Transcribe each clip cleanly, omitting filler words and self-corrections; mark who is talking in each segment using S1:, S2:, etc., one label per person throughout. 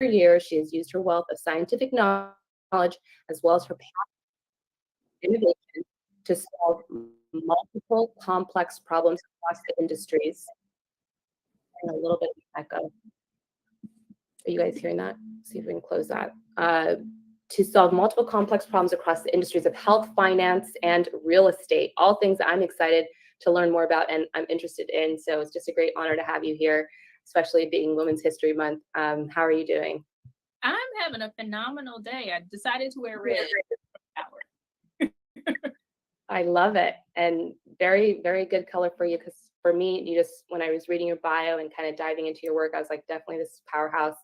S1: years, she has used her wealth of scientific knowledge as well as her innovation to solve multiple complex problems across the industries. And a little bit of echo. Are you guys hearing that? See if we can close that. To solve multiple complex problems across the industries of health, finance, and real estate. All things I'm excited to learn more about and I'm interested in. So it's just a great honor to have you here, especially being Women's History Month. How are you doing?
S2: I'm having a phenomenal day. I decided to wear red for
S1: I love it. And very, very good color for you. Because for me, you just, when I was reading your bio and kind of diving into your work, I was like, definitely this powerhouse.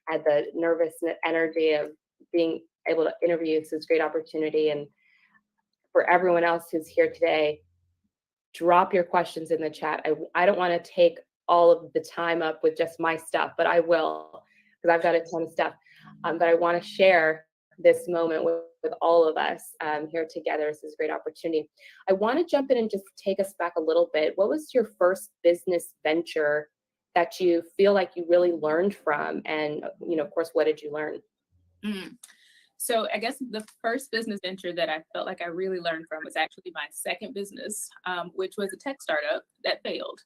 S1: I had the nervous energy of being able to interview. So it's a great opportunity. And for everyone else who's here today, drop your questions in the chat. I don't want to take all of the time up with just my stuff, but I will, because I've got a ton of stuff. But I want to share this moment with all of us here together. This is a great opportunity. I want to jump in and just take us back a little bit. What was your first business venture that you feel like you really learned from? And, of course, what did you learn?
S2: So I guess the first business venture that I felt like I really learned from was actually my second business, which was a tech startup that failed.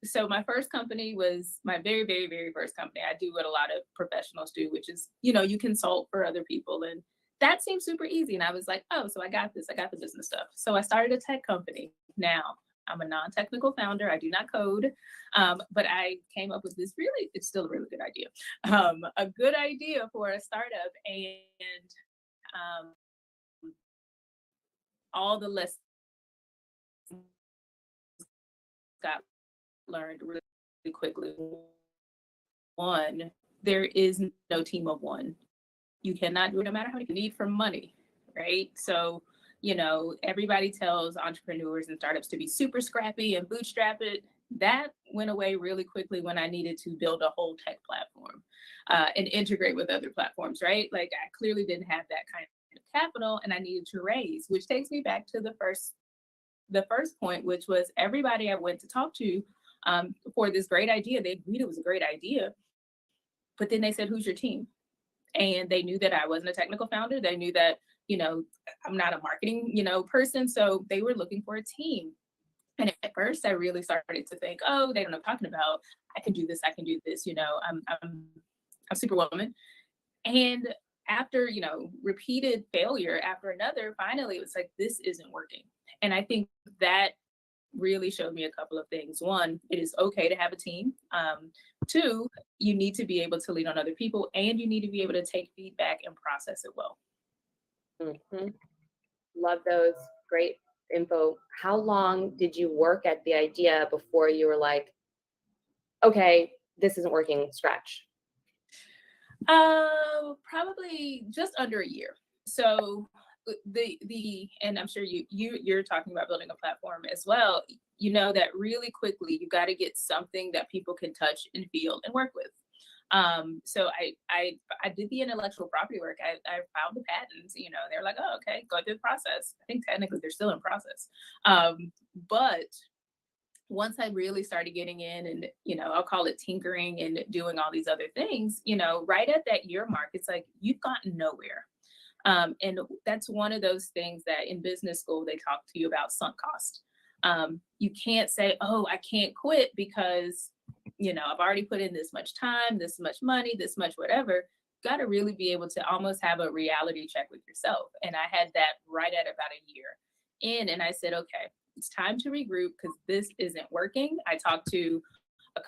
S2: So my first company was my very, very, very first company. I do what a lot of professionals do, which is, you consult for other people. And that seemed super easy. And I was like, oh, so I got this. I got the business stuff. So I started a tech company. Now, I'm a non-technical founder. I do not code, but I came up with this it's still a really good idea. A good idea for a startup, and all the lessons got learned really quickly. One, there is no team of one. You cannot do it no matter how much you need for money, right? So everybody tells entrepreneurs and startups to be super scrappy and bootstrap it. That went away really quickly when I needed to build a whole tech platform and integrate with other platforms, right? Like I clearly didn't have that kind of capital and I needed to raise, which takes me back to the first point, which was everybody I went to talk to for this great idea. They agreed it was a great idea, but then they said, who's your team? And they knew that I wasn't a technical founder. They knew that I'm not a marketing, person. So they were looking for a team. And at first I really started to think, oh, they don't know what I'm talking about. I can do this. I can do this. I'm Superwoman. And after, repeated failure after another, finally it was like, this isn't working. And I think that really showed me a couple of things. One, it is okay to have a team. Two, you need to be able to lean on other people and you need to be able to take feedback and process it well.
S1: Mm-hmm. Love those. Great info. How long did you work at the idea before you were like, okay, this isn't working, scratch?
S2: Probably just under a year. So and I'm sure you're talking about building a platform as well. That really quickly you got to get something that people can touch and feel and work with. So I did the intellectual property work. I filed the patents, they're like, oh, okay, go through the process. I think technically they're still in process. But once I really started getting in and, I'll call it tinkering and doing all these other things, right at that year mark, it's like, you've gotten nowhere. And that's one of those things that in business school, they talk to you about sunk cost. You can't say, oh, I can't quit because I've already put in this much time, this much money, this much whatever. Got to really be able to almost have a reality check with yourself. And I had that right at about a year in. And I said, okay, it's time to regroup because this isn't working. I talked to a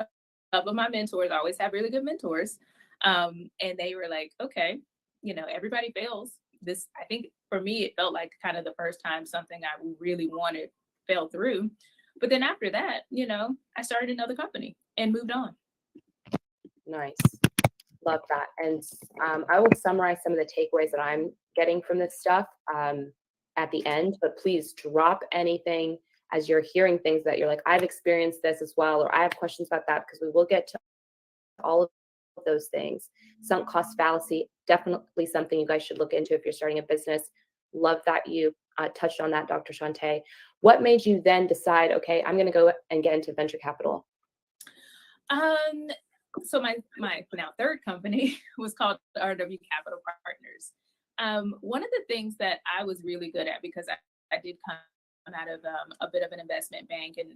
S2: couple of my mentors. I always have really good mentors. And they were like, okay, everybody fails. This, I think for me, it felt like kind of the first time something I really wanted fell through. But then after that, I started another company and moved on.
S1: Nice. Love that. And I will summarize some of the takeaways that I'm getting from this stuff at the end, but please drop anything as you're hearing things that you're like, I've experienced this as well, or I have questions about that, because we will get to all of those things. Sunk cost fallacy, definitely something you guys should look into if you're starting a business. Love that you touched on that, Dr. Shanté. What made you then decide, okay, I'm going to go and get into venture capital?
S2: So my now third company was called RW Capital Partners. One of the things that I was really good at, because I did come out of a bit of an investment bank, and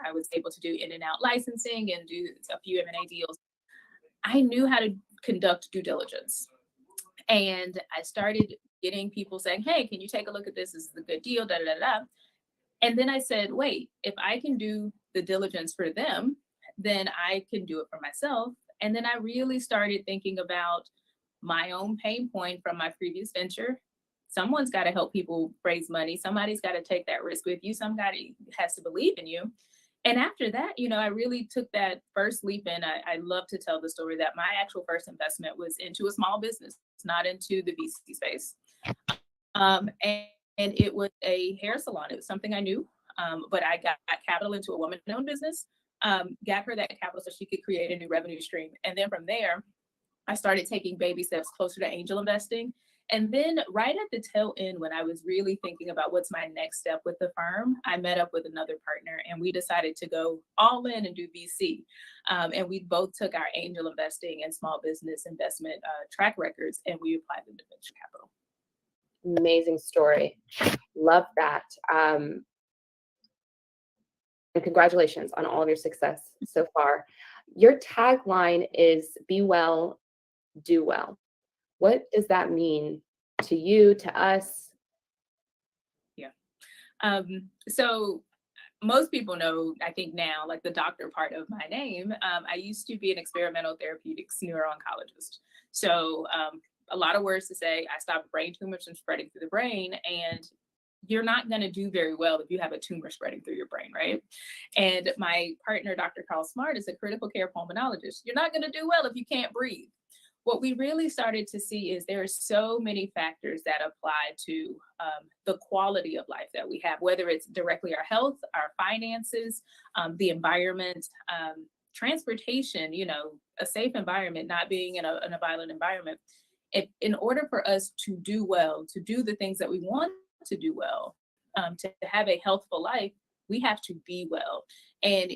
S2: I was able to do in and out licensing and do a few M&A deals. I knew how to conduct due diligence. And I started getting people saying, hey, can you take a look at this? This is a good deal, da da da da. And then I said, wait, if I can do the diligence for them, then I can do it for myself. And then I really started thinking about my own pain point from my previous venture. Someone's got to help people raise money. Somebody's got to take that risk with you. Somebody has to believe in you. And after that, I really took that first leap in. I love to tell the story that my actual first investment was into a small business, not into the VC space. And it was a hair salon. It was something I knew, but I got capital into a woman-owned business, got her that capital so she could create a new revenue stream. And then from there, I started taking baby steps closer to angel investing. And then right at the tail end, when I was really thinking about what's my next step with the firm, I met up with another partner and we decided to go all in and do VC. And we both took our angel investing and small business investment track records and we applied them to venture capital.
S1: Amazing story. Love that. And congratulations on all of your success so far. Your tagline is be well, do well. What does that mean to you, to us?
S2: Yeah. So most people know, I think now, like the doctor part of my name, I used to be an experimental therapeutics neuro-oncologist. So a lot of words to say, I stopped brain tumors from spreading through the brain, and you're not going to do very well if you have a tumor spreading through your brain, right? And my partner, Dr. Carl Smart, is a critical care pulmonologist. You're not going to do well if you can't breathe. What we really started to see is there are so many factors that apply to the quality of life that we have, whether it's directly our health, our finances, the environment, transportation, a safe environment, not being in a violent environment. In order for us to do well, to do the things that we want to do well, to have a healthful life, we have to be well. And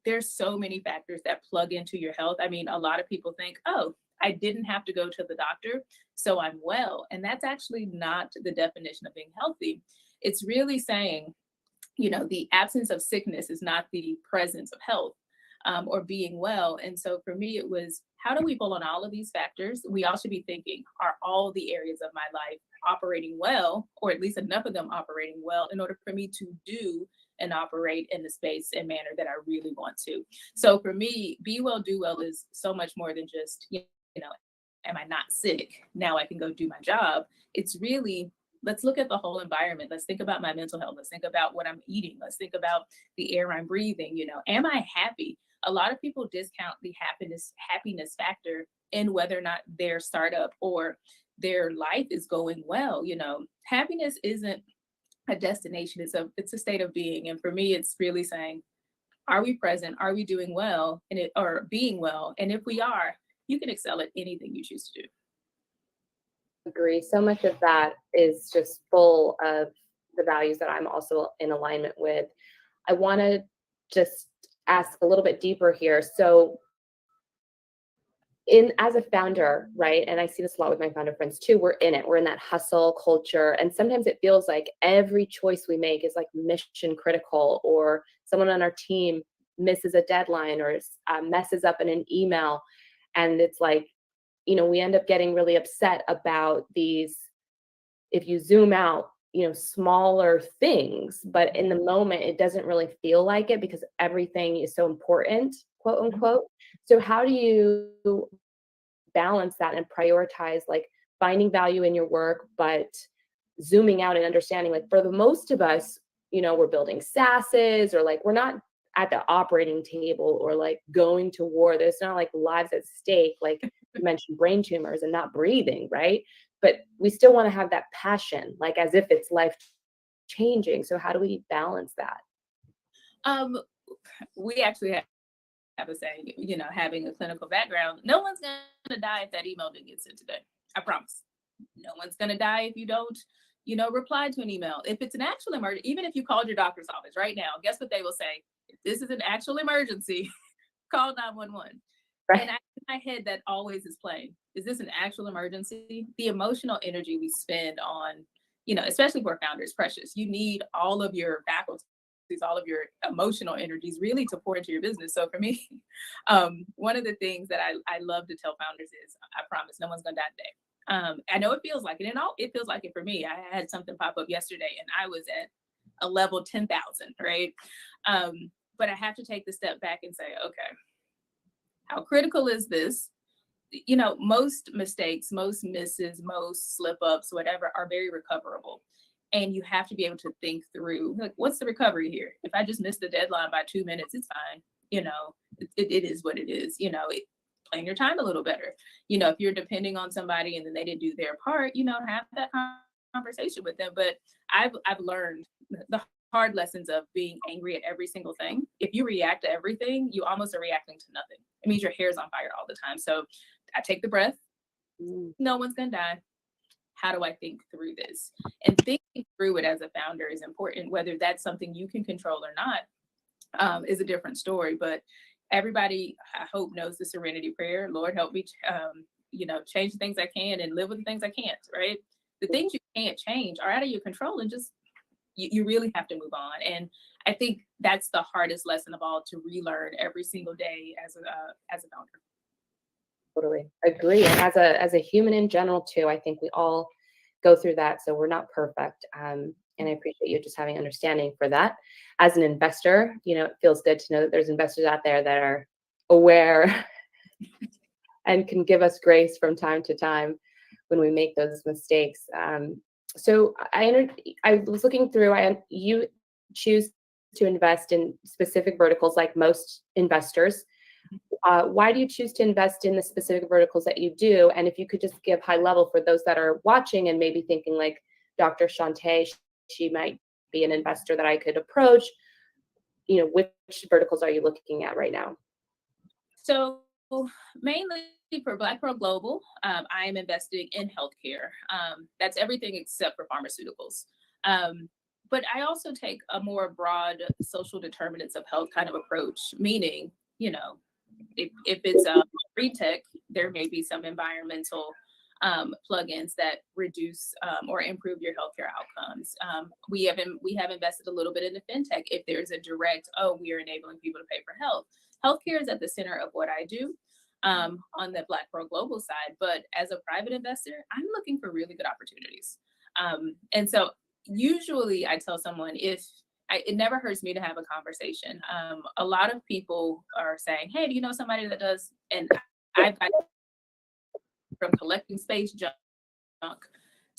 S2: there's so many factors that plug into your health. I mean, a lot of people think, oh, I didn't have to go to the doctor, so I'm well. And that's actually not the definition of being healthy. It's really saying, the absence of sickness is not the presence of health or being well. And so for me, it was, how do we pull on all of these factors? We all should be thinking, are all the areas of my life operating well, or at least enough of them operating well in order for me to do and operate in the space and manner that I really want to. So for me, be well, do well is so much more than just, am I not sick? Now I can go do my job. It's really, let's look at the whole environment. Let's think about my mental health. Let's think about what I'm eating. Let's think about the air I'm breathing. Am I happy? A lot of people discount the happiness factor in whether or not their startup or their life is going well. Happiness isn't a destination. It's a state of being. And for me, it's really saying, are we present? Are we doing well? Or being well? And if we are, you can excel at anything you choose to do.
S1: Agree. So much of that is just full of the values that I'm also in alignment with. I want to just ask a little bit deeper here. So as a founder, right, and I see this a lot with my founder friends too, we're in it. We're in that hustle culture. And sometimes it feels like every choice we make is like mission critical, or someone on our team misses a deadline or messes up in an email. And it's like, we end up getting really upset about these, if you zoom out, smaller things, but in the moment, it doesn't really feel like it because everything is so important, quote unquote. So how do you balance that and prioritize like finding value in your work, but zooming out and understanding, like for the most of us, we're building SaaSes, or like we're not at the operating table or like going to war. There's not like lives at stake, like you mentioned brain tumors and not breathing, right? But we still want to have that passion, like as if it's life changing. So how do we balance that?
S2: We actually have a saying, having a clinical background, no one's going to die if that email didn't get sent today. I promise. No one's going to die if you don't, reply to an email. If it's an actual emergency, even if you called your doctor's office right now, guess what they will say? If this is an actual emergency, call 911.
S1: Right.
S2: in my head, that always is playing. Is this an actual emergency? The emotional energy we spend on, especially for founders, precious. You need all of your faculties, all of your emotional energies really to pour into your business. So for me, one of the things that I love to tell founders is, I promise no one's gonna die today. I know it feels like it, and it feels like it for me. I had something pop up yesterday and I was at a level 10,000, right? But I have to take the step back and say, okay, how critical is this? Most mistakes, most misses, most slip ups, whatever, are very recoverable. And you have to be able to think through, like, what's the recovery here? If I just missed the deadline by 2 minutes, it's fine. It is what it is. Plan your time a little better. If you're depending on somebody and then they didn't do their part, have that conversation with them. But I've learned the hard lessons of being angry at every single thing. If you react to everything, you almost are reacting to nothing. It means your hair's on fire all the time. So I take the breath. No one's gonna die. How do I think through this? And thinking through it as a founder is important. Whether that's something you can control or not, is a different story. But everybody, I hope, knows the serenity prayer. Lord, help me, change the things I can and live with the things I can't. Right? The things you can't change are out of your control, and just you really have to move on. And I think that's the hardest lesson of all, to relearn every single day as a founder.
S1: Totally agree. And as a human in general too, I think we all go through that. So we're not perfect. And I appreciate you just having understanding for that. As an investor, it feels good to know that there's investors out there that are aware and can give us grace from time to time when we make those mistakes. So I was looking through. You choose to invest in specific verticals, like most investors. Why do you choose to invest in the specific verticals that you do? And if you could just give high level for those that are watching and maybe thinking like Dr.Shanté, she might be an investor that I could approach. Which verticals are you looking at right now?
S2: So mainly for Black Pearl Global, I am investing in healthcare. That's everything except for pharmaceuticals. But I also take a more broad social determinants of health kind of approach, meaning, if it's green tech, there may be some environmental plugins that reduce or improve your healthcare outcomes. We have invested a little bit into fintech. If there's a direct, we are enabling people to pay for health. Healthcare is at the center of what I do on the Black Pearl Global side. But as a private investor, I'm looking for really good opportunities. And so usually I tell someone, it never hurts me to have a conversation. A lot of people are saying, hey, do you know somebody that does? And I've got from collecting space junk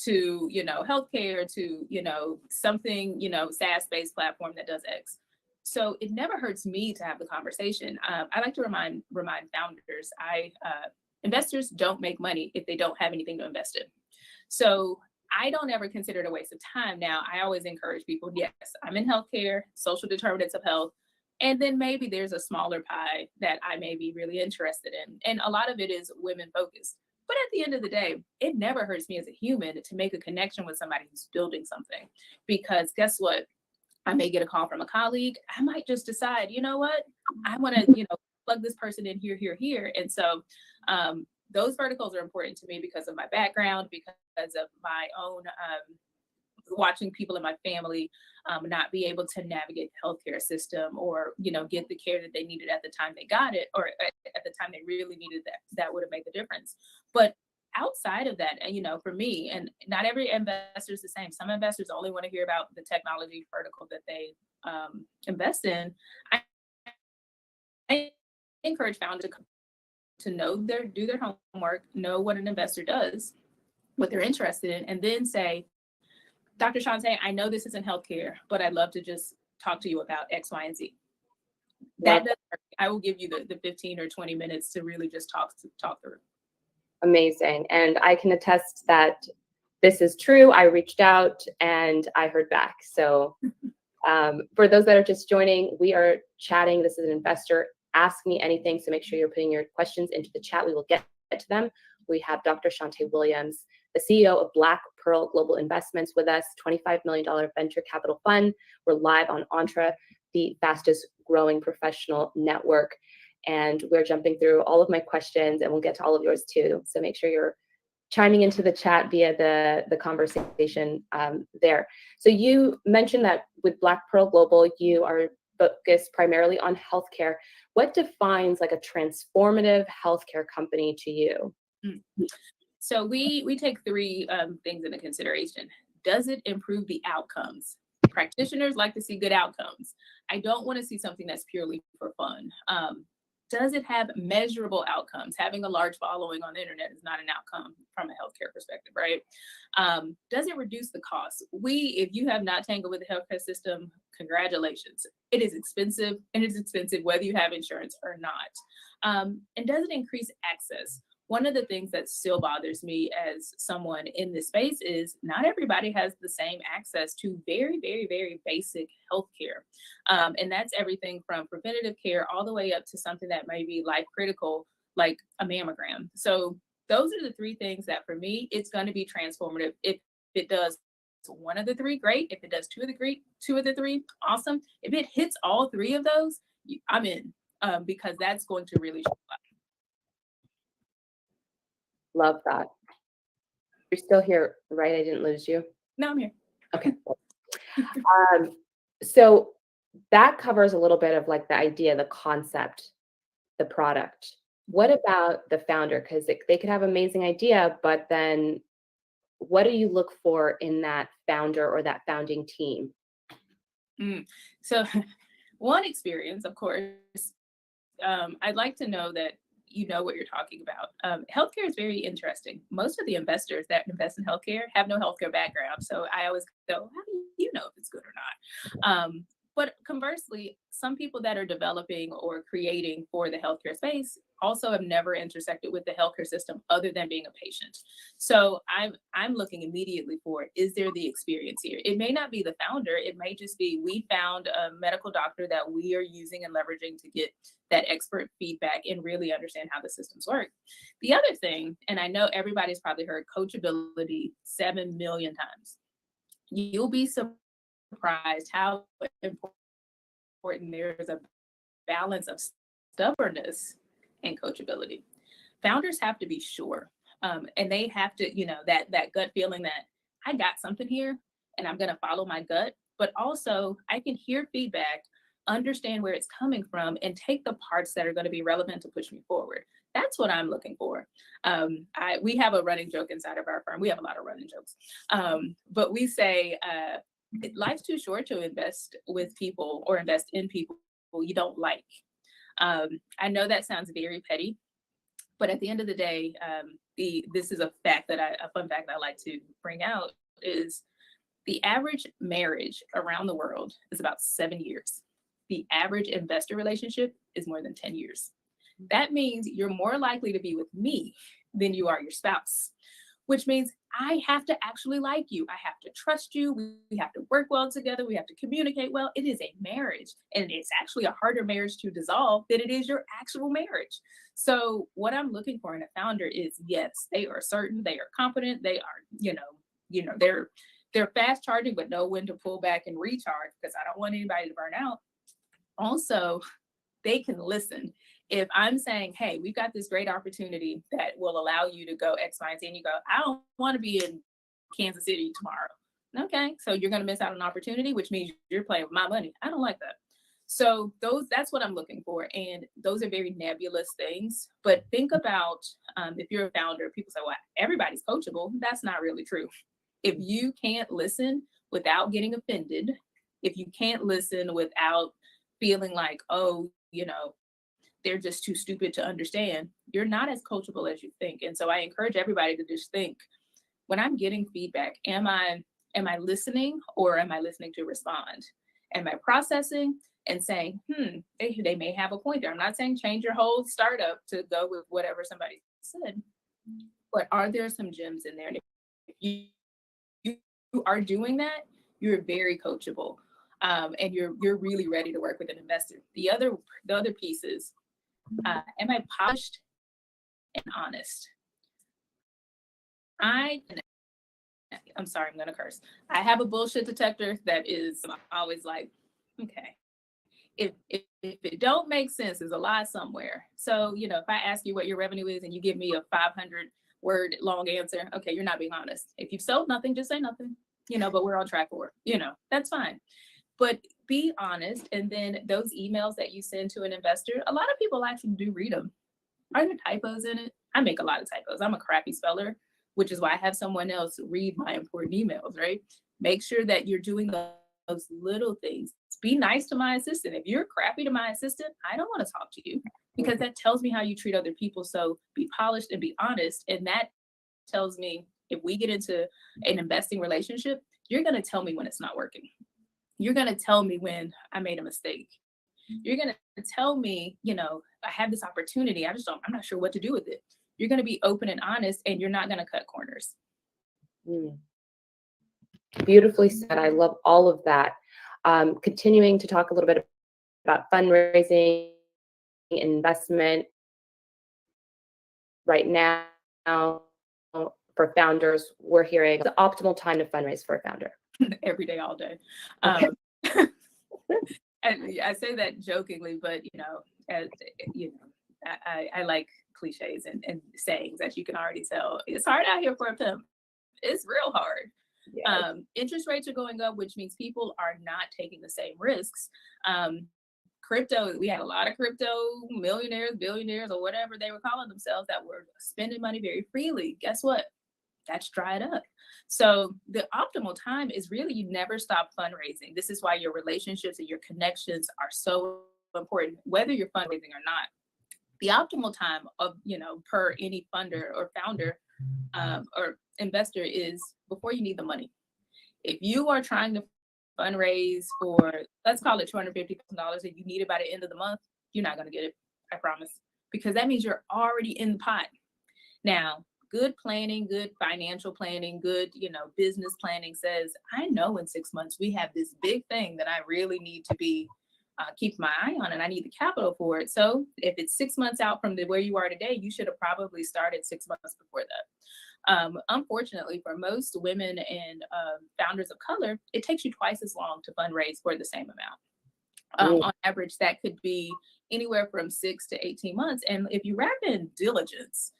S2: to, healthcare to, something, SaaS-based platform that does X. So it never hurts me to have the conversation. I like to remind founders, investors don't make money if they don't have anything to invest in. So I don't ever consider it a waste of time. Now, I always encourage people, yes, I'm in healthcare, social determinants of health, and then maybe there's a smaller pie that I may be really interested in. And a lot of it is women focused. But at the end of the day, it never hurts me as a human to make a connection with somebody who's building something. Because guess what? I may get a call from a colleague. I might just decide, you know what? I want to, plug this person in here, here, here. And so those verticals are important to me because of my background, because of my own watching people in my family not be able to navigate the healthcare system or, get the care that they needed at the time they got it, or at the time they really needed that would have made the difference. But outside of that, for me, and not every investor is the same. Some investors only want to hear about the technology vertical that they invest in. I encourage founders to do their homework, know what an investor does, what they're interested in, and then say, Dr. Shanté, I know this isn't healthcare, but I'd love to just talk to you about X, Y, and Z. That doesn't hurt. I will give you the 15 or 20 minutes to really just talk through.
S1: Amazing. And I can attest that this is true. I reached out and I heard back. So for those that are just joining, we are chatting. This is an investor. Ask me anything. So make sure you're putting your questions into the chat. We will get to them. We have Dr. Shante Williams, the CEO of Black Pearl Global Investments, with us, $25 million venture capital fund. We're live on Entre, the fastest growing professional network. and we're jumping through all of my questions, and we'll get to all of yours too. So make sure you're chiming into the chat via the conversation there. So you mentioned that with Black Pearl Global, you are focused primarily on healthcare. What defines like a transformative healthcare company to you?
S2: So we take three things into consideration. Does it improve the outcomes? Practitioners like to see good outcomes. I don't want to see something that's purely for fun. Does it have measurable outcomes? Having a large following on the internet is not an outcome from a healthcare perspective, right? Does it reduce the cost? If you have not tangled with the healthcare system, congratulations. It is expensive, and it's expensive whether you have insurance or not. And does it increase access? One of the things that still bothers me as someone in this space is not everybody has the same access to very, very, very basic healthcare. And that's everything from preventative care all the way up to something that may be life critical, like a mammogram. So those are the three things that for me, it's going to be transformative. If it does one of the three, great. If it does two of the three, awesome. If it hits all three of those, I'm in, because that's going to really show up.
S1: Love that. You're still here, right? I didn't lose you.
S2: No, I'm here.
S1: Okay. So that covers a little bit of like the idea, the concept, the product. What about the founder? Because they could have amazing idea, but then what do you look for in that founder or that founding team?
S2: So one experience, of course, I'd like to know that you know what you're talking about. Healthcare is very interesting. Most of the investors that invest in healthcare have no healthcare background. So I always go, how do you know if it's good or not? But conversely, some people that are developing or creating for the healthcare space also have never intersected with the healthcare system other than being a patient. So I'm looking immediately for, is there the experience here? It may not be the founder. It may just be, we found a medical doctor that we are using and leveraging to get that expert feedback and really understand how the systems work. The other thing, and I know everybody's probably heard coachability 7 million times. You'll be surprised how important there's a balance of stubbornness and coachability. Founders have to be sure, and they have to, that gut feeling that I got something here and I'm going to follow my gut, but also I can hear feedback, understand where it's coming from, and take the parts that are going to be relevant to push me forward. That's what I'm looking for. We have a running joke inside of our firm. We have a lot of running jokes, but we say, life's too short to invest with people or invest in people you don't like. I know that sounds very petty, but at the end of the day, this is a fun fact I like to bring out is the average marriage around the world is about 7 years. The average investor relationship is more than 10 years. That means you're more likely to be with me than you are your spouse, which means I have to actually like you. I have to trust you. We have to work well together. We have to communicate well. It is a marriage, and it's actually a harder marriage to dissolve than it is your actual marriage. So what I'm looking for in a founder is, yes, they are certain, they are competent, they are, they're fast charging, but know when to pull back and recharge, because I don't want anybody to burn out. Also, they can listen. If I'm saying, hey, we've got this great opportunity that will allow you to go X, Y, and Z, and you go, I don't want to be in Kansas City tomorrow. Okay, so you're going to miss out on an opportunity, which means you're playing with my money. I don't like that. So that's what I'm looking for. And those are very nebulous things. But think about if you're a founder, people say, well, everybody's coachable. That's not really true. If you can't listen without getting offended, if you can't listen without feeling like, oh, they're just too stupid to understand, you're not as coachable as you think. And so I encourage everybody to just think, when I'm getting feedback, am I listening, or am I listening to respond? Am I processing and saying, they may have a point there. I'm not saying change your whole startup to go with whatever somebody said, but are there some gems in there? And if you are doing that, you're very coachable, and you're really ready to work with an investor. The other piece is, am I polished and honest? I'm sorry, I'm going to curse. I have a bullshit detector that is always like, okay, if it don't make sense, there's a lie somewhere. So, if I ask you what your revenue is and you give me a 500-word long answer, okay, you're not being honest. If you've sold nothing, just say nothing, but we're on track for it, that's fine. But be honest. And then those emails that you send to an investor, a lot of people actually do read them. Are there typos in it? I make a lot of typos. I'm a crappy speller, which is why I have someone else read my important emails, right? Make sure that you're doing those little things. Be nice to my assistant. If you're crappy to my assistant, I don't want to talk to you, because that tells me how you treat other people. So be polished and be honest. And that tells me, if we get into an investing relationship, you're going to tell me when it's not working. You're going to tell me when I made a mistake. You're going to tell me, I have this opportunity. I'm not sure what to do with it. You're going to be open and honest, and you're not going to cut corners.
S1: Beautifully said. I love all of that. Continuing to talk a little bit about fundraising, investment right now for founders, we're hearing the optimal time to fundraise for a founder.
S2: Every day, all day.
S1: Okay.
S2: And I say that jokingly, but I like cliches and sayings that you can already tell. It's hard out here for a pimp. It's real hard. Yeah. Interest rates are going up, which means people are not taking the same risks. Crypto, we had a lot of crypto millionaires, billionaires, or whatever they were calling themselves, that were spending money very freely. Guess what? That's dried up. So the optimal time is really, you never stop fundraising. This is why your relationships and your connections are so important, whether you're fundraising or not. The optimal time of, per any funder or founder or investor is before you need the money. If you are trying to fundraise for, let's call it $250,000, and you need it by the end of the month, you're not going to get it. I promise. Because that means you're already in the pot. Now, good planning, good financial planning, good, business planning says, I know in 6 months we have this big thing that I really need to be keep my eye on, and I need the capital for it. So if it's 6 months out from where you are today, you should have probably started 6 months before that. Unfortunately, for most women and founders of color, it takes you twice as long to fundraise for the same amount. On average, that could be anywhere from 6 to 18 months. And if you wrap in diligence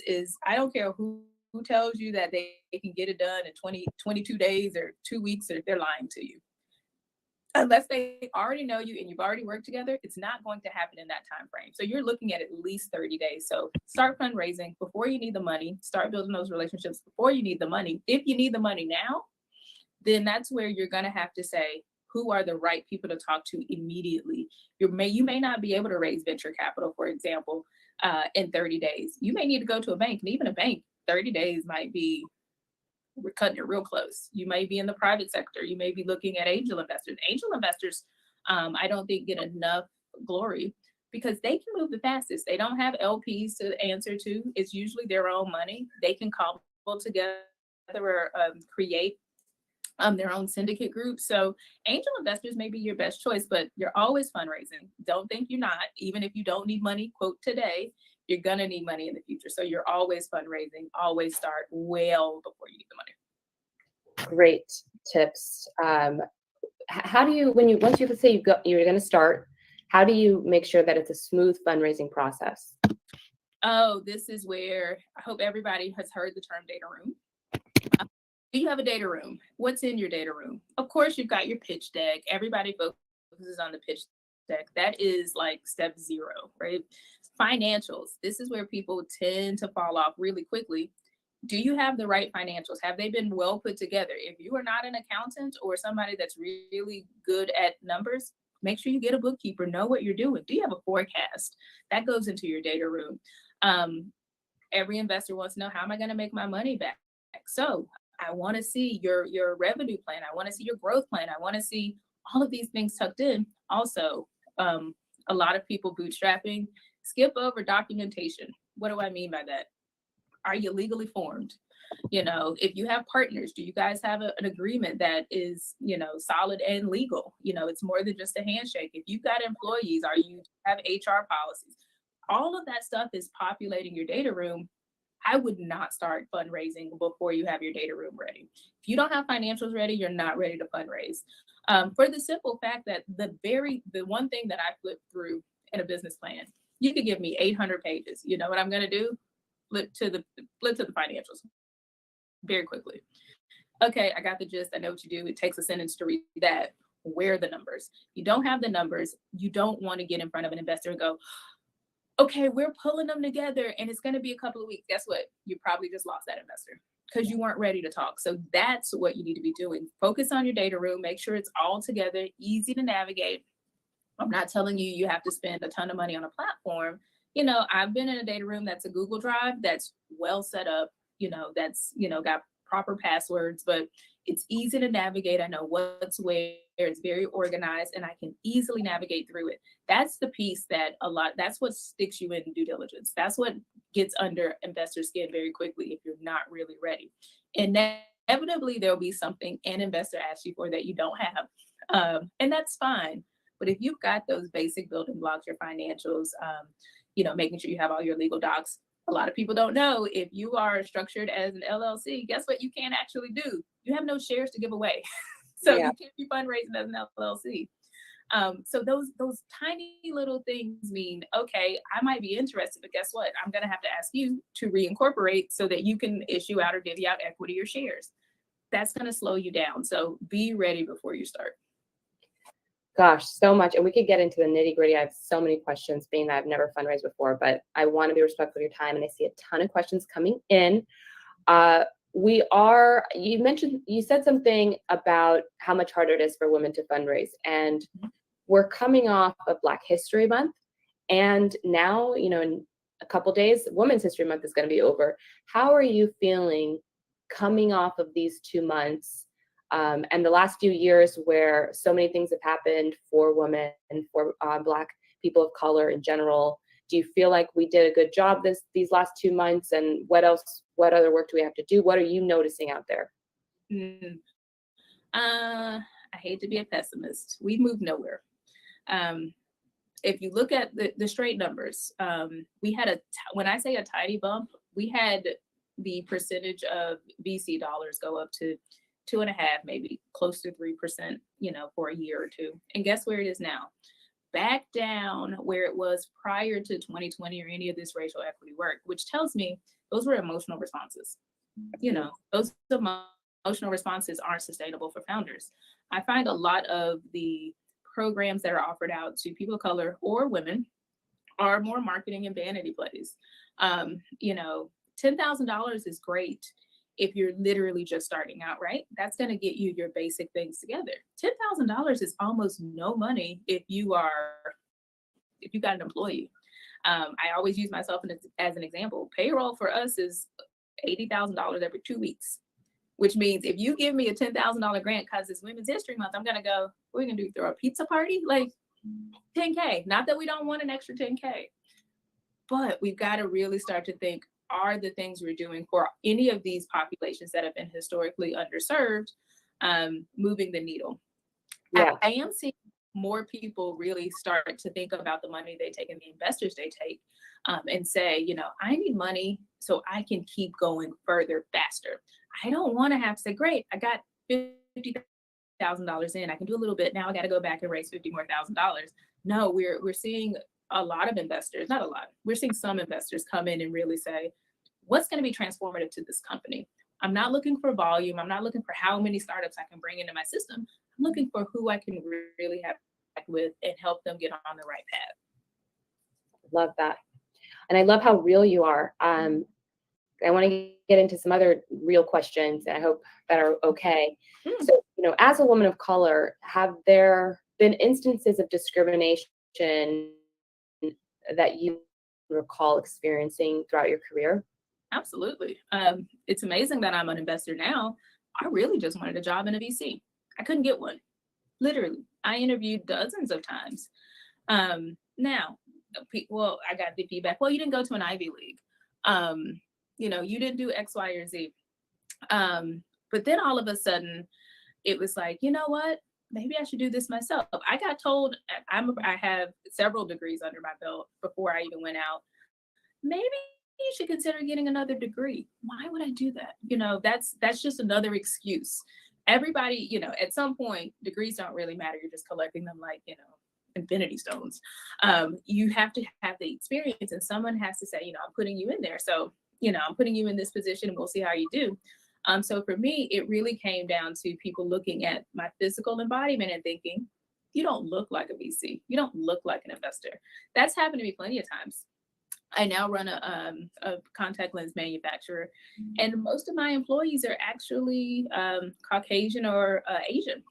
S2: is, I don't care who tells you that they can get it done in 22 days or 2 weeks, or they're lying to you. Unless they already know you and you've already worked together, it's not going to happen in that time frame. So you're looking at least 30 days. So start fundraising before you need the money. Start building those relationships before you need the money. If you need the money now, then that's where you're going to have to say, who are the right people to talk to immediately? You may not be able to raise venture capital, for example, in 30 days. You may need to go to a bank, and even a bank, 30 days might be, we're cutting it real close. You may be in the private sector. You may be looking at angel investors. Angel investors, I don't think get enough glory, because they can move the fastest. They don't have LPs to answer to. It's usually their own money. They can cobble together or create their own syndicate group. So angel investors may be your best choice, but you're always fundraising. Don't think you're not. Even if you don't need money, quote, today, you're going to need money in the future. So you're always fundraising. Always start well before you need the money.
S1: Great tips. How do you, once you, let's say you're going to start, how do you make sure that it's a smooth fundraising process?
S2: Oh, this is where I hope everybody has heard the term data room. Do you have a data room? What's in your data room? Of course, you've got your pitch deck. Everybody focuses on the pitch deck. That is like step 0, right? Financials. This is where people tend to fall off really quickly. Do you have the right financials? Have they been well put together? If you are not an accountant or somebody that's really good at numbers, make sure you get a bookkeeper, know what you're doing. Do you have a forecast? That goes into your data room. Every investor wants to know, how am I going to make my money back? So I want to see your revenue plan. I want to see your growth plan. I want to see all of these things tucked in. Also, a lot of people bootstrapping skip over documentation. What do I mean by that? Are you legally formed? If you have partners, do you guys have an agreement that is, solid and legal? It's more than just a handshake. If you've got employees, have HR policies? All of that stuff is populating your data room. I would not start fundraising before you have your data room ready. If you don't have financials ready, you're not ready to fundraise. For the simple fact that the one thing that I flip through in a business plan, you could give me 800 pages. You know what I'm going to do? Flip to the financials very quickly. Okay, I got the gist. I know what you do. It takes a sentence to read that. Where are the numbers? You don't have the numbers. You don't want to get in front of an investor and go, okay, we're pulling them together and it's going to be a couple of weeks. Guess what? You probably just lost that investor because you weren't ready to talk. So that's what you need to be doing. Focus on your data room. Make sure it's all together, easy to navigate. I'm not telling you you have to spend a ton of money on a platform. You know, I've been in a data room that's a Google Drive that's well set up, you know, that's, you know, got proper passwords, but it's easy to navigate. I know what's where, it's very organized, and I can easily navigate through it. That's the piece that's what sticks you in due diligence. That's what gets under investor skin very quickly if you're not really ready. Inevitably, there'll be something an investor asks you for that you don't have, and that's fine. But if you've got those basic building blocks, your financials, you know, making sure you have all your legal docs. A lot of people don't know if you are structured as an LLC, guess what you can't actually do? You have no shares to give away. So you can't be fundraising as an LLC. So those tiny little things mean, okay, I might be interested, but guess what? I'm going to have to ask you to reincorporate so that you can issue out or divvy out equity or shares. That's going to slow you down. So be ready before you start.
S1: Gosh, so much. And we could get into the nitty gritty. I have so many questions, being that I've never fundraised before, but I want to be respectful of your time. And I see a ton of questions coming in. You said something about how much harder it is for women to fundraise. And we're coming off of Black History Month. And now, you know, in a couple days, Women's History Month is going to be over. How are you feeling coming off of these 2 months? And the last few years where so many things have happened for women and for Black people of color in general, do you feel like we did a good job these last 2 months? And what other work do we have to do? What are you noticing out there?
S2: I hate to be a pessimist. We've moved nowhere. If you look at the straight numbers, we had when I say a tiny bump, we had the percentage of VC dollars go up to 2.5, maybe close to 3%, you know, for a year or two. And guess where it is now? Back down where it was prior to 2020 or any of this racial equity work, which tells me those were emotional responses. You know, those emotional responses aren't sustainable for founders. I find a lot of the programs that are offered out to people of color or women are more marketing and vanity plays. You know, $10,000 is great if you're literally just starting out, right? That's going to get you your basic things together. $10,000 is almost no money if you got an employee. I always use myself as an example. Payroll for us is $80,000 every 2 weeks, which means if you give me a $10,000 grant because it's Women's History Month, I'm going to go, what are we going to do? Throw a pizza party? Like $10K. Not that we don't want an extra $10K, but we've got to really start to think, are the things we're doing for any of these populations that have been historically underserved, moving the needle? Yeah. I am seeing more people really start to think about the money they take and the investors they take, and say, you know, I need money so I can keep going further, faster. I don't want to have to say, great, I got $50,000 in, I can do a little bit. Now I got to go back and raise $50,000 more. No, we're seeing a lot of investors, not a lot, we're seeing some investors come in and really say, what's going to be transformative to this company? I'm not looking for volume. I'm not looking for how many startups I can bring into my system. I'm looking for who I can really have with and help them get on the right path.
S1: Love that. And I love how real you are. I want to get into some other real questions, and I hope that are okay. So, you know, as a woman of color, have there been instances of discrimination that you recall experiencing throughout your career?
S2: Absolutely. It's amazing that I'm an investor now. I really just wanted a job in a VC. I couldn't get one. Literally. I interviewed dozens of times. Now, well, I got the feedback, well, you didn't go to an Ivy League. You know, you didn't do X, Y, or Z. But then all of a sudden, it was like, you know what? Maybe I should do this myself. I got told I have several degrees under my belt before I even went out. Maybe you should consider getting another degree. Why would I do that? You know, that's just another excuse. everybody, at some point, degrees don't really matter. You're just collecting them like, infinity stones. You have to have the experience, and someone has to say, I'm putting you in there. So, I'm putting you in this position and we'll see how you do. So for me, it really came down to people looking at my physical embodiment and thinking, you don't look like a VC. You don't look like an investor. That's happened to me plenty of times. I now run a contact lens manufacturer, and most of my employees are actually Caucasian or Asian.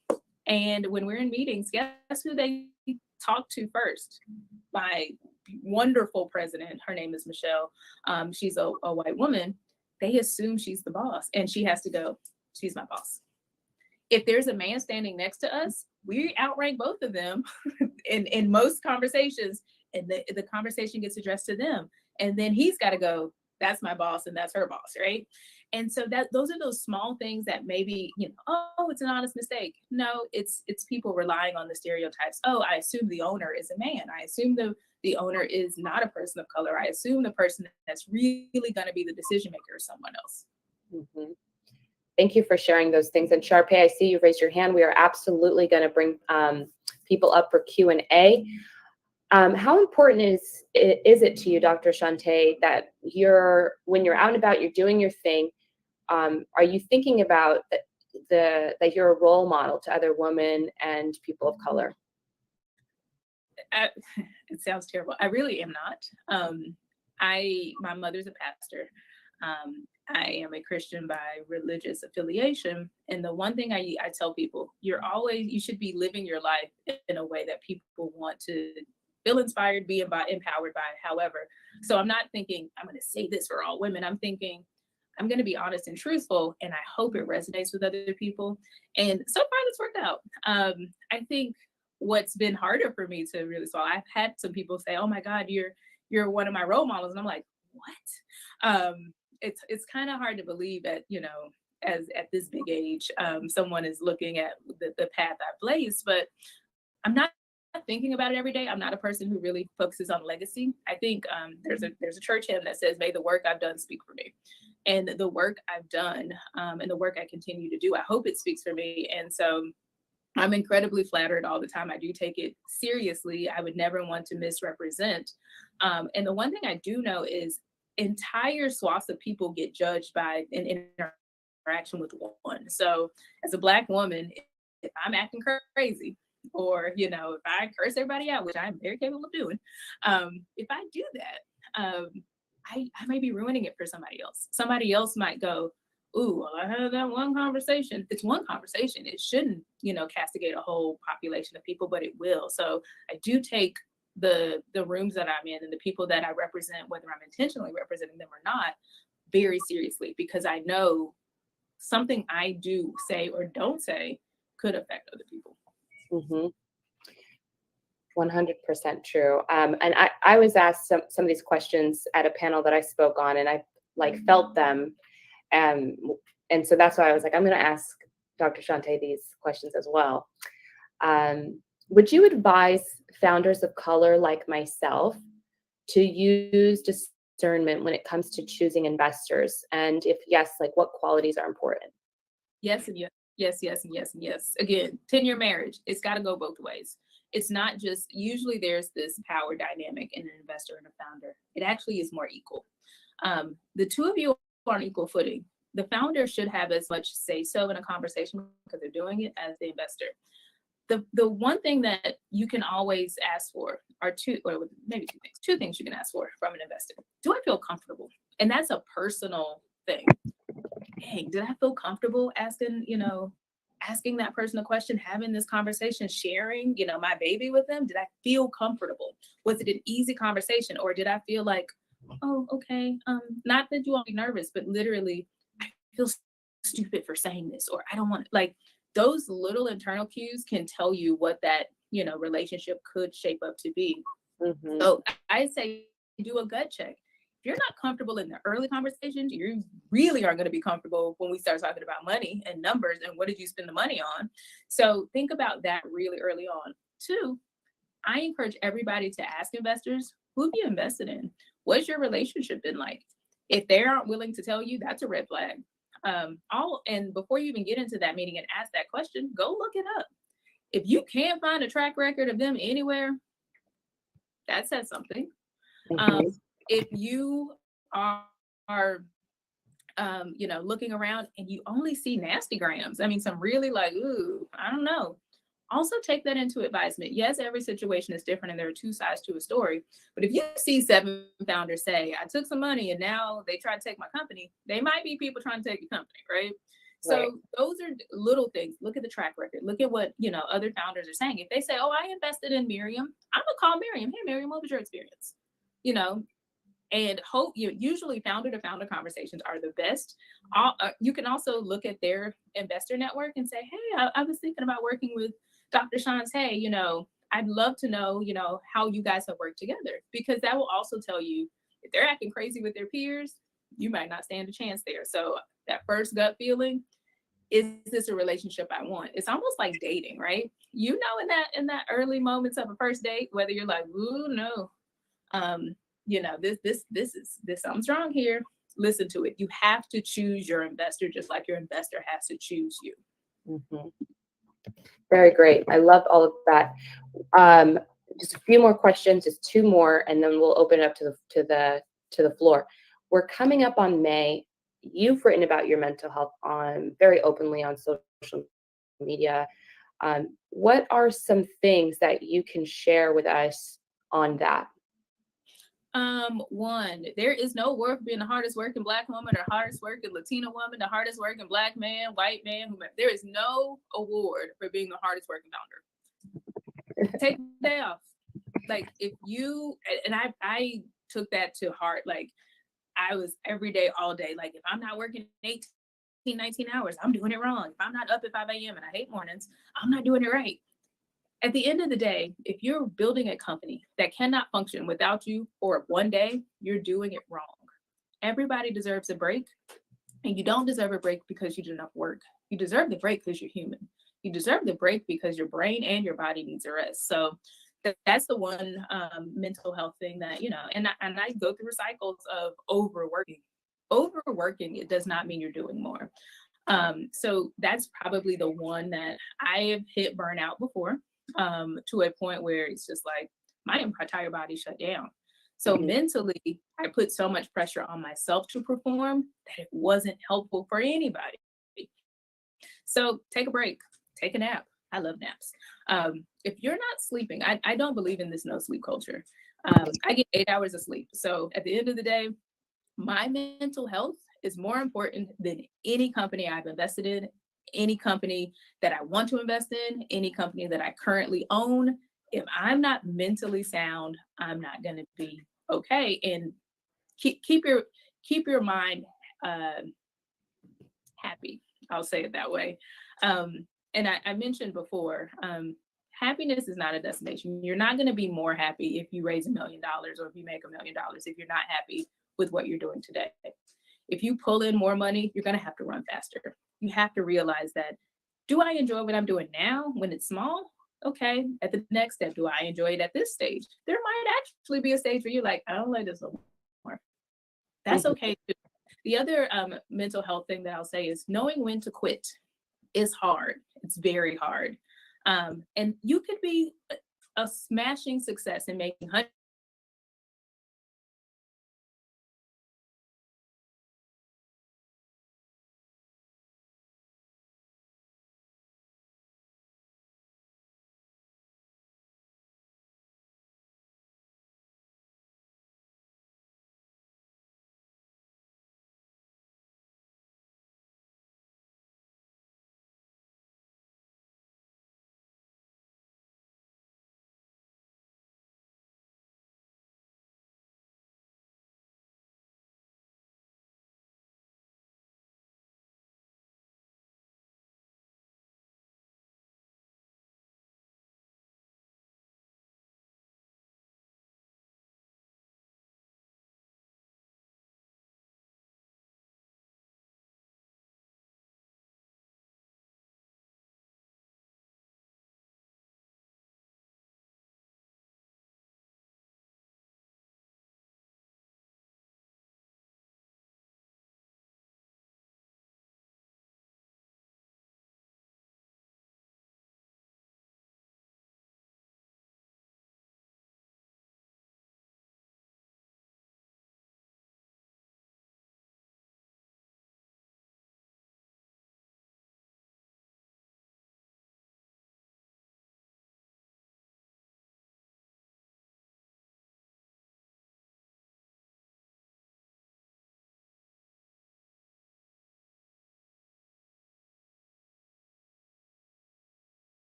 S2: And when we're in meetings, guess who they talk to first? My wonderful president. Her name is Michelle. She's a white woman. They assume she's the boss, and she has to go, she's my boss. If there's a man standing next to us, we outrank both of them in most conversations, and the conversation gets addressed to them. And then he's got to go, that's my boss and that's her boss, right? And so those are those small things that maybe, oh, it's an honest mistake. No, it's people relying on the stereotypes. Oh, I assume the owner is a man. I assume the owner is not a person of color. I assume the person that's really going to be the decision maker is someone else.
S1: Mm-hmm. Thank you for sharing those things. And Shante, I see you raised your hand. We are absolutely going to bring people up for Q&A. How important is it to you, Dr. Shanté, that when you're out and about, you're doing your thing, are you thinking about that you're a role model to other women and people of color?
S2: It sounds terrible. I really am not. My mother's a pastor. I am a Christian by religious affiliation. And the one thing I tell people, you should be living your life in a way that people want to feel inspired, be empowered by, however. So I'm not thinking, I'm going to say this for all women. I'm thinking, I'm going to be honest and truthful, and I hope it resonates with other people. And so far, it's worked out. I think what's been harder for me to really swallow, I've had some people say, oh my God, you're one of my role models. And I'm like, what? It's kind of hard to believe that, as at this big age, someone is looking at the path I blazed, but I'm not thinking about it every day. I'm not a person who really focuses on legacy. I think there's a church hymn that says, may the work I've done speak for me. And the work I've done and the work I continue to do, I hope it speaks for me. And so I'm incredibly flattered all the time. I do take it seriously. I would never want to misrepresent. And the one thing I do know is entire swaths of people get judged by an interaction with one. So as a Black woman, if I'm acting crazy, or, if I curse everybody out, which I'm very capable of doing, if I do that, I may be ruining it for somebody else. Somebody else might go, ooh, well, I had that one conversation. It's one conversation. It shouldn't, castigate a whole population of people, but it will. So I do take the rooms that I'm in and the people that I represent, whether I'm intentionally representing them or not, very seriously, because I know something I do, say, or don't say could affect other people.
S1: Mm-hmm. 100% true. And I was asked some of these questions at a panel that I spoke on, and I felt them. And so that's why I was like, I'm going to ask Dr. Shanté these questions as well. Would you advise founders of color like myself to use discernment when it comes to choosing investors? And if yes, what qualities are important?
S2: Yes, and yes. Yes, yes, and yes, and yes. Again, 10-year marriage, it's got to go both ways. It's not just, usually there's this power dynamic in an investor and a founder. It actually is more equal. The two of you are on equal footing. The founder should have as much say so in a conversation because they're doing it as the investor. The one thing that you can always ask for are two things you can ask for from an investor. Do I feel comfortable? And that's a personal thing. Hey, did I feel comfortable asking that person a question, having this conversation, sharing, my baby with them? Did I feel comfortable? Was it an easy conversation? Or did I feel like, oh, okay. Not that you won't be nervous, but literally I feel stupid for saying this, or I don't want those little internal cues can tell you what that, relationship could shape up to be. Mm-hmm. So I say do a gut check. If you're not comfortable in the early conversations, you really aren't going to be comfortable when we start talking about money and numbers and what did you spend the money on. So think about that really early on. 2, I encourage everybody to ask investors, who have you invested in? What's your relationship been like? If they aren't willing to tell you, that's a red flag. And before you even get into that meeting and ask that question, go look it up. If you can't find a track record of them anywhere, that says something. Um,
S1: Mhm.
S2: if you are looking around and you only see nasty grams, I mean, some really like, ooh, I don't know. Also take that into advisement. Yes, every situation is different and there are two sides to a story. But if you see 7 founders say, I took some money and now they try to take my company, they might be people trying to take your company, right?
S1: Right.
S2: So those are little things. Look at the track record. Look at what, other founders are saying. If they say, oh, I invested in Miriam, I'm gonna call Miriam. Hey, Miriam, what was your experience? You know, and hope usually founder to founder conversations are the best. You can also look at their investor network and say, hey, I was thinking about working with Dr.Shanté. I'd love to know, how you guys have worked together, because that will also tell you if they're acting crazy with their peers, you might not stand a chance there. So that first gut feeling, is this a relationship I want? It's almost like dating, right? In that early moments of a first date, whether you're like, ooh, no, um, this something's wrong here. Listen to it. You have to choose your investor just like your investor has to choose you.
S1: Mhm. Very great. I love all of that. Um, just a few more questions, just two more, and then we'll open it up to the floor. We're coming up on May. You've written about your mental health on very openly on social media. What are some things that you can share with us on that?
S2: One, there is no award for being the hardest working Black woman or hardest working Latina woman, the hardest working Black man, white man, whomever. There is no award for being the hardest working founder. Take the day off. Like if you and I took that to heart. Like I was every day, all day. Like if I'm not working 18, 19 hours, I'm doing it wrong. If I'm not up at 5 a.m. and I hate mornings, I'm not doing it right. At the end of the day, if you're building a company that cannot function without you for one day, you're doing it wrong. Everybody deserves a break, and you don't deserve a break because you did enough work. You deserve the break because you're human. You deserve the break because your brain and your body needs a rest. So that's the one mental health thing that, and I go through cycles of overworking. Overworking, it does not mean you're doing more. So that's probably the one that I have hit burnout before, to a point where it's just like my entire body shut down. So
S1: Mhm.
S2: mentally, I put so much pressure on myself to perform that it wasn't helpful for anybody. So take a break, take a nap. I love naps. If you're not sleeping, I don't believe in this no sleep culture. I get 8 hours of sleep. So at the end of the day, my mental health is more important than any company I've invested in, any company that I want to invest in, any company that I currently own. If I'm not mentally sound, I'm not going to be okay. And keep your mind uh, happy. I'll say it that way. And I mentioned before, happiness is not a destination. You're not going to be more happy if you raise $1 million or if you make $1 million if you're not happy with what you're doing today. If you pull in more money, you're going to have to run faster. You have to realize that, do I enjoy what I'm doing now when it's small? Okay. At the next step, do I enjoy it at this stage? There might actually be a stage where you're like, I don't like this no more. That's
S1: Mhm.
S2: okay. The other mental health thing that I'll say is knowing when to quit is hard. It's very hard. And you could be a smashing success in making hundreds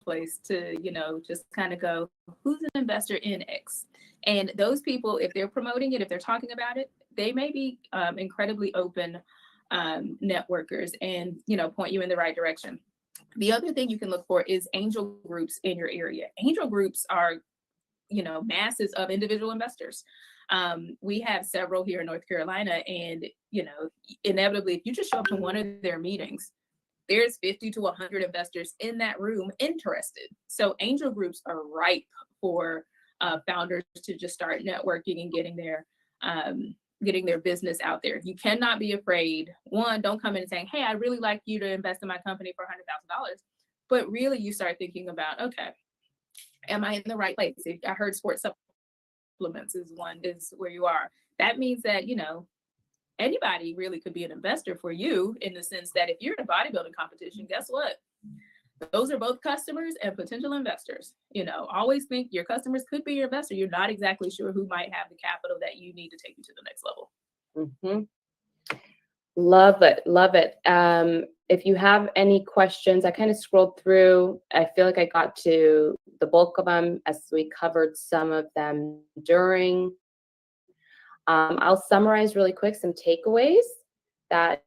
S2: place to, just kind of go, who's an investor in X? And those people, if they're promoting it, if they're talking about it, they may be incredibly open networkers and, point you in the right direction. The other thing you can look for is angel groups in your area. Angel groups are, masses of individual investors. We have several here in North Carolina, and, inevitably, if you just show up to one of their meetings, there's 50 to 100 investors in that room interested. So angel groups are ripe for founders to just start networking and getting their business out there. You cannot be afraid. One, don't come in and saying, hey, I'd really like you to invest in my company for $100,000. But really you start thinking about, okay, am I in the right place? I heard sports supplements is where you are. That means that, anybody really could be an investor for you, in the sense that if you're in a bodybuilding competition, guess what? Those are both customers and potential investors. Always think your customers could be your investor. You're not exactly sure who might have the capital that you need to take you to the next level.
S1: Mm-hmm. Love it. Love it. If you have any questions, I kind of scrolled through. I feel like I got to the bulk of them, as we covered some of them during. I'll summarize really quick some takeaways. That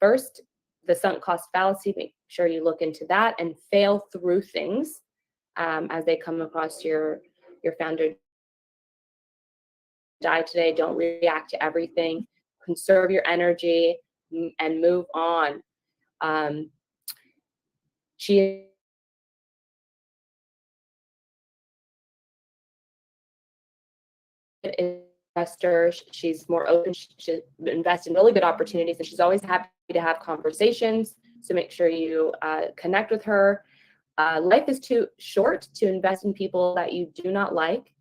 S1: first, the sunk cost fallacy, make sure you look into that and fail through things as they come across your founder die today. Don't react to everything. Conserve your energy and move on. She investor, she's more open, she invests in really good opportunities, and she's always happy to have conversations. So make sure you connect with her. Life is too short to invest in people that you do not like.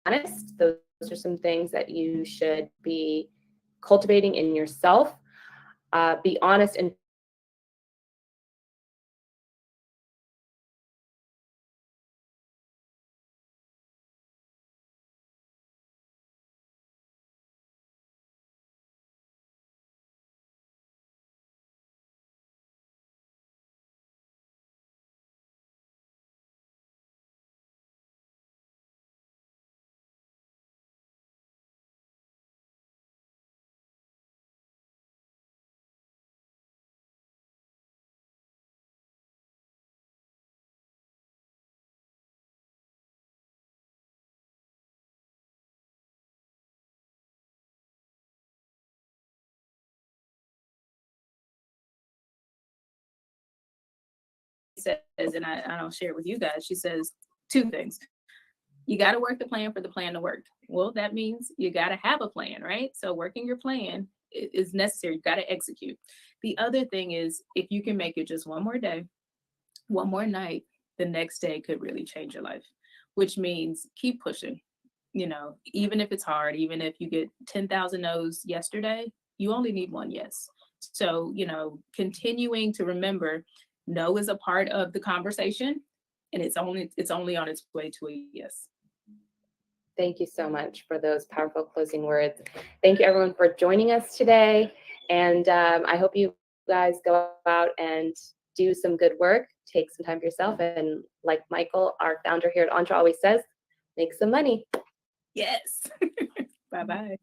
S1: Honest, those are some things that you should be cultivating in yourself. Be honest and
S2: says, and I'll share it with you guys, she says two things. You got to work the plan for the plan to work. Well, that means you got to have a plan, right? So working your plan is necessary. You got to execute. The other thing is, if you can make it just one more day, one more night, the next day could really change your life, which means keep pushing. Even if it's hard, even if you get 10,000 no's yesterday, you only need one yes. So, continuing to remember, no is a part of the conversation, and it's only on its way to a yes.
S1: Thank you so much for those powerful closing words. Thank you everyone for joining us today. And I hope you guys go out and do some good work, take some time for yourself. And like Michael, our founder here at Entre always says, make some money.
S2: Yes. Bye-bye.